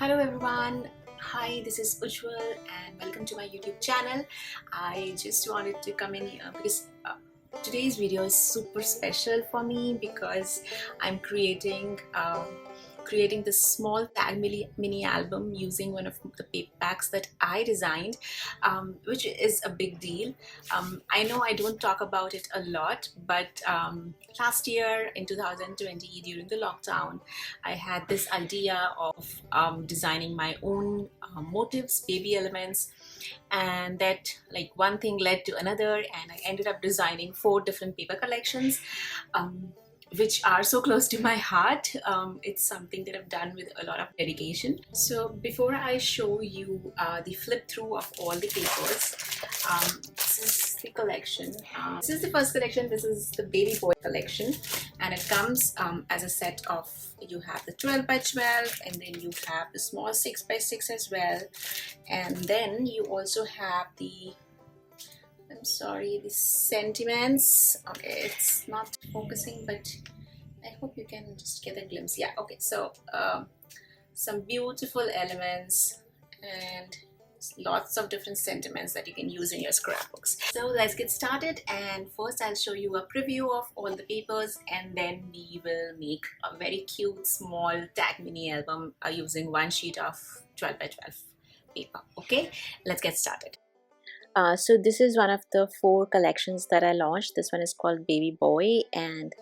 Hello everyone, hi, this is Ujjwal and welcome to my YouTube channel. I just wanted to come in here because today's video is super special for me because I'm creating this small tag mini album using one of the paper packs that I designed, which is a big deal. I know I don't talk about it a lot, but last year in 2020 during the lockdown, I had this idea of designing my own motifs, baby elements, and that like one thing led to another, and I ended up designing 4 different paper collections, which are so close to my heart. It's something that I've done with a lot of dedication. So before I show you the flip through of all the papers, this is the collection. This is the first collection. This is the baby boy collection, and it comes as a set of, you have the 12 by 12, and then you have the small 6 by 6 as well, and then you also have the, I'm sorry, the sentiments. Okay, it's not focusing, but I hope you can just get a glimpse. Yeah, okay, so some beautiful elements and lots of different sentiments that you can use in your scrapbooks. So let's get started, and first I'll show you a preview of all the papers, and then we will make a very cute small tag mini album using one sheet of 12 by 12 paper. Okay, let's get started. So this is one of the 4 collections that I launched. This one is called Baby Boy, and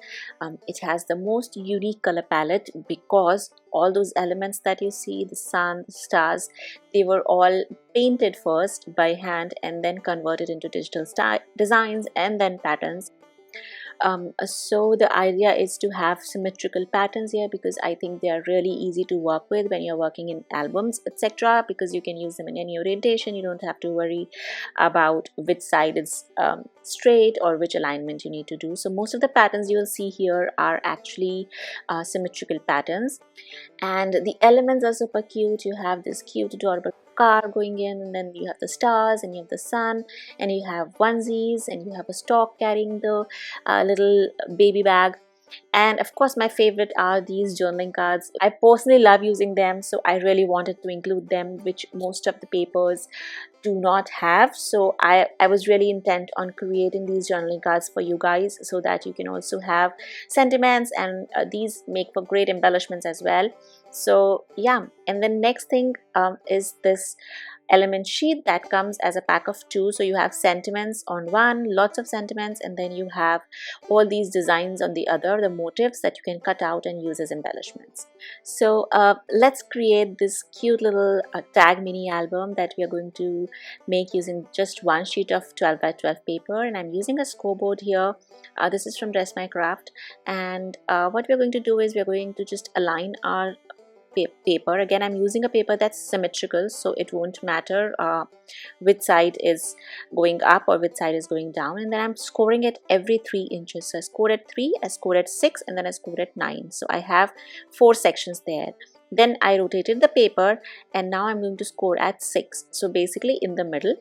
it has the most unique color palette because all those elements that you see, the sun, the stars, they were all painted first by hand and then converted into digital designs and then patterns. So the idea is to have symmetrical patterns here because I think they are really easy to work with when you're working in albums, etc., because you can use them in any orientation. You don't have to worry about which side is straight or which alignment you need to do. So most of the patterns you will see here are actually symmetrical patterns, and the elements are super cute. You have this cute adorable car going in, and then you have the stars, and you have the sun, and you have onesies, and you have a stork carrying the little baby bag. And of course, my favorite are these journaling cards. I personally love using them, so I really wanted to include them, which most of the papers do not have. So I was really intent on creating these journaling cards for you guys so that you can also have sentiments, and these make for great embellishments as well. So yeah, and the next thing is this element sheet that comes as a pack of 2. So you have sentiments on one, lots of sentiments, and then you have all these designs on the other, the motifs that you can cut out and use as embellishments. So let's create this cute little tag mini album that we are going to make using just one sheet of 12 by 12 paper, and I'm using a scoreboard here. This is from Dress My Craft, and what we're going to do is we're going to just align our paper. Again, I'm using a paper that's symmetrical, so it won't matter which side is going up or which side is going down. And then I'm scoring it every 3 inches. So I scored at 3, I scored at 6, and then I scored at 9. So I have 4 sections there. Then I rotated the paper, and now I'm going to score at 6, so basically in the middle.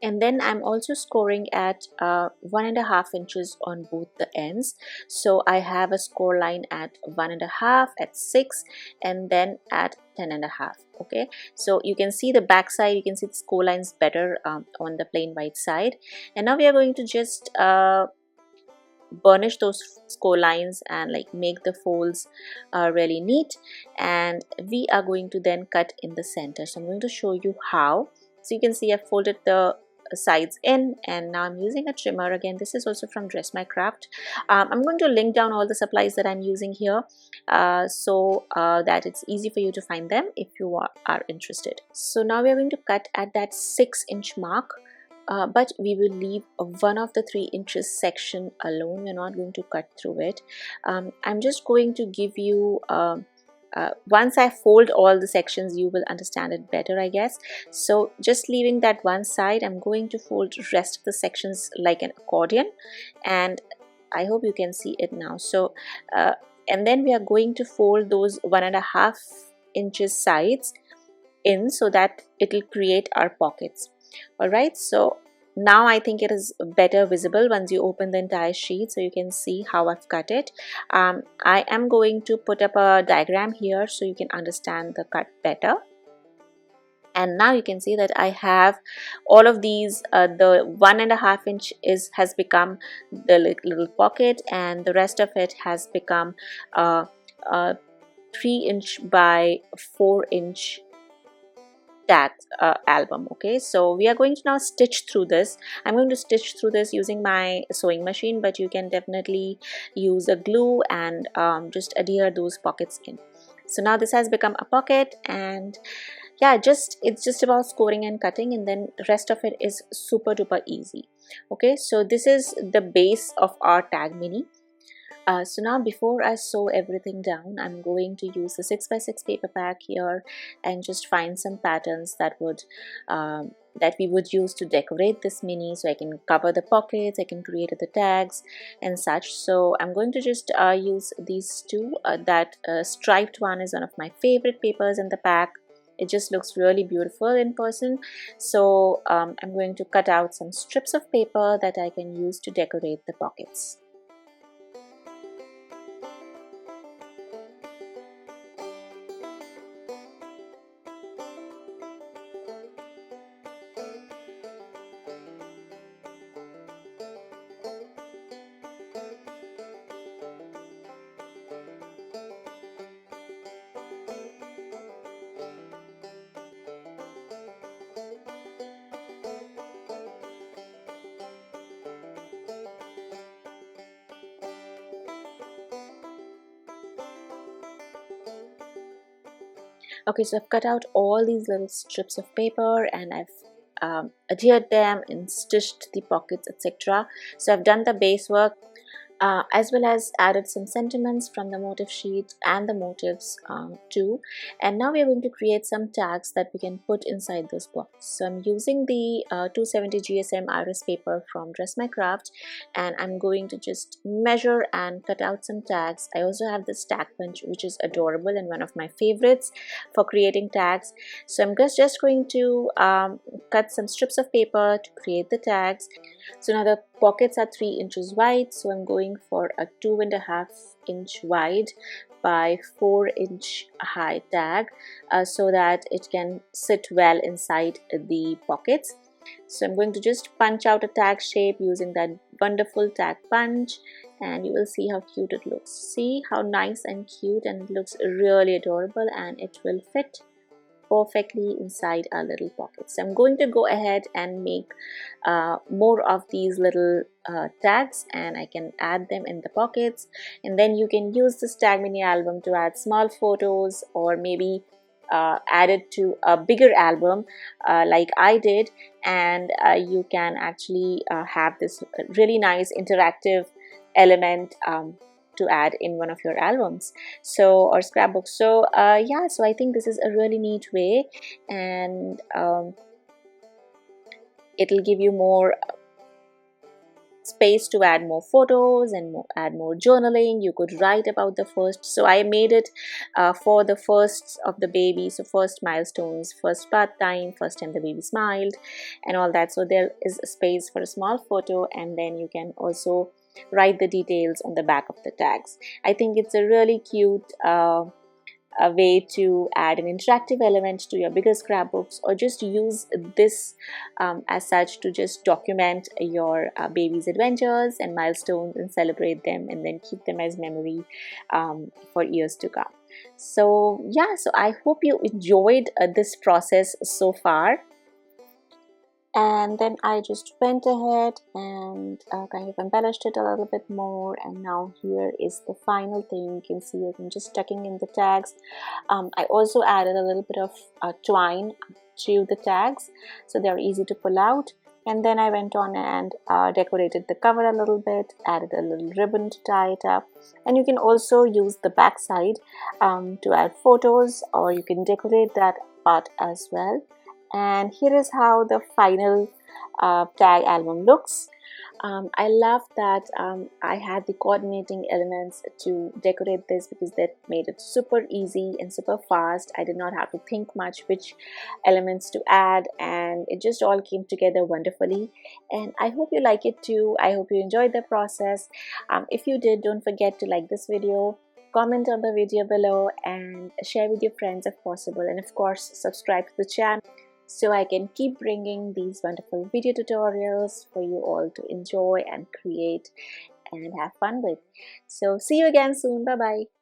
And then I'm also scoring at 1.5 inches on both the ends. So I have a score line at 1.5, at 6, and then at 10.5. Okay, so you can see the back side, you can see the score lines better on the plain white side. And now we are going to just burnish those score lines and like make the folds really neat, and we are going to then cut in the center. So I'm going to show you how. So you can see I've folded the sides in, and now I'm using a trimmer. Again, this is also from Dress My Craft. I'm going to link down all the supplies that I'm using here so that it's easy for you to find them if you are interested. So now we're going to cut at that 6-inch mark. But we will leave one of the 3 inches section alone. We're not going to cut through it. I'm just going to give you once I fold all the sections, you will understand it better, I guess. So just leaving that one side, I'm going to fold the rest of the sections like an accordion, and I hope you can see it now. So and then we are going to fold those 1.5 inches sides in so that it will create our pockets. Alright, so now I think it is better visible once you open the entire sheet, so you can see how I've cut it. I am going to put up a diagram here so you can understand the cut better. And now you can see that I have all of these. The 1.5 inch has become the little pocket, and the rest of it has become a 3 inch by 4 inch tag album. Okay, so we are going to now stitch through this. I'm going to stitch through this using my sewing machine, but you can definitely use a glue and just adhere those pockets in. So now this has become a pocket, and yeah, it's just about scoring and cutting, and then the rest of it is super duper easy. Okay, so this is the base of our tag mini. So now before I sew everything down, I'm going to use the 6x6 paper pack here and just find some patterns that we would use to decorate this mini, so I can cover the pockets, I can create the tags and such. So I'm going to just use these two. That striped one is one of my favorite papers in the pack. It just looks really beautiful in person. So I'm going to cut out some strips of paper that I can use to decorate the pockets. Okay, so I've cut out all these little strips of paper, and I've adhered them and stitched the pockets, etc. So I've done the base work, as well as added some sentiments from the motif sheet and the motifs too. And now we are going to create some tags that we can put inside those pockets. So I'm using the 270 GSM iris paper from Dress My Craft, and I'm going to just measure and cut out some tags. I also have this tag punch, which is adorable and one of my favorites for creating tags. So I'm just going to cut some strips of paper to create the tags. So now the pockets are 3 inches wide, so I'm going for a 2.5 inch wide by 4 inch high tag, so that it can sit well inside the pockets. So I'm going to just punch out a tag shape using that wonderful tag punch, and you will see how cute it looks. See how nice and cute, and it looks really adorable, and it will fit perfectly inside our little pockets. So I'm going to go ahead and make more of these little tags, and I can add them in the pockets, and then you can use this tag mini album to add small photos, or maybe add it to a bigger album like I did, and you can actually have this really nice interactive element to add in one of your albums, so, or scrapbooks. So yeah, so I think this is a really neat way, and it'll give you more space to add more photos and add more journaling. You could write about the first. So I made it for the first of the baby, so first milestones, first bath time, first time the baby smiled, and all that. So there is a space for a small photo, and then you can also write the details on the back of the tags. I think it's a really cute a way to add an interactive element to your bigger scrapbooks, or just use this as such to just document your baby's adventures and milestones and celebrate them, and then keep them as memory for years to come. So yeah, so I hope you enjoyed this process so far. And then I just went ahead and kind of embellished it a little bit more, and now here is the final thing. You can see I'm just tucking in the tags. I also added a little bit of twine to the tags, so they're easy to pull out. And then I went on and decorated the cover a little bit, added a little ribbon to tie it up. And you can also use the back side to add photos, or you can decorate that part as well. And here is how the final tag album looks. I love that I had the coordinating elements to decorate this, because that made it super easy and super fast. I did not have to think much which elements to add, and it just all came together wonderfully. And I hope you like it too. I hope you enjoyed the process. If you did, don't forget to like this video, comment on the video below, and share with your friends if possible, and of course subscribe to the channel. so I can keep bringing these wonderful video tutorials for you all to enjoy and create and have fun with. So see you again soon. Bye bye.